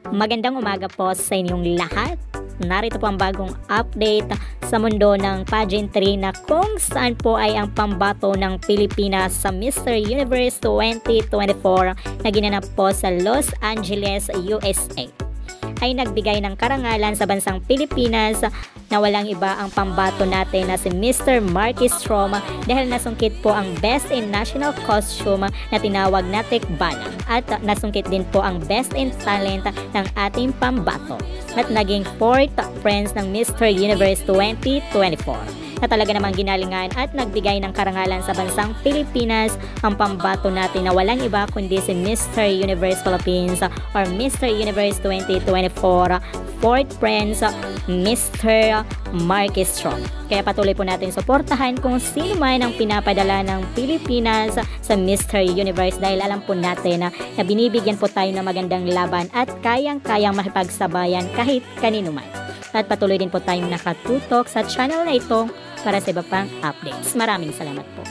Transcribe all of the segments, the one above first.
Magandang umaga po sa inyong lahat. Narito po ang bagong update sa mundo ng pageantry na kung saan po ay ang pambato ng Pilipinas sa Mr. Universe 2024 na ginanap po sa Los Angeles, USA ay nagbigay ng karangalan sa bansang Pilipinas na walang iba ang pambato natin na si Mr. Marky Strom dahil nasungkit po ang Best in National Costume na tinawag na Tikbalang at nasungkit din po ang Best in Talent ng ating pambato at naging 4th Prince ng Mr. Universe 2024 na talaga namang ginalingan at nagbigay ng karangalan sa bansang Pilipinas ang pambato natin na walang iba kundi si Mr. Universe Philippines or Mr. Universe 2024 4th Prince Mr. Marky Strom. Kaya patuloy po natin suportahan kung sino man ang pinapadala ng Pilipinas sa Mr. Universe dahil alam po natin na binibigyan po tayo ng magandang laban at kayang-kayang makipagsabayan kahit kanino man. At patuloy din po tayong nakatutok sa channel na ito para sa iba pang updates. Maraming salamat po.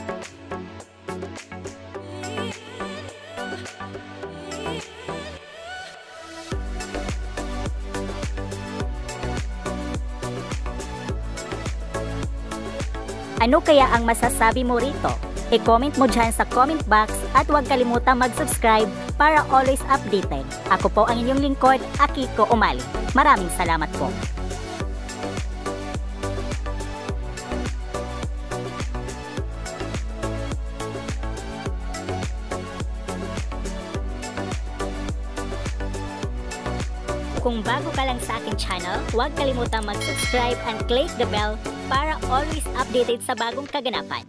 Ano kaya ang masasabi mo rito? I-comment mo dyan sa comment box at huwag kalimutang mag-subscribe para always updated. Ako po ang inyong lingkod, Akiko Umali. Maraming salamat po. Kung bago ka lang sa aking channel, huwag kalimutang mag-subscribe and click the bell para always updated sa bagong kaganapan.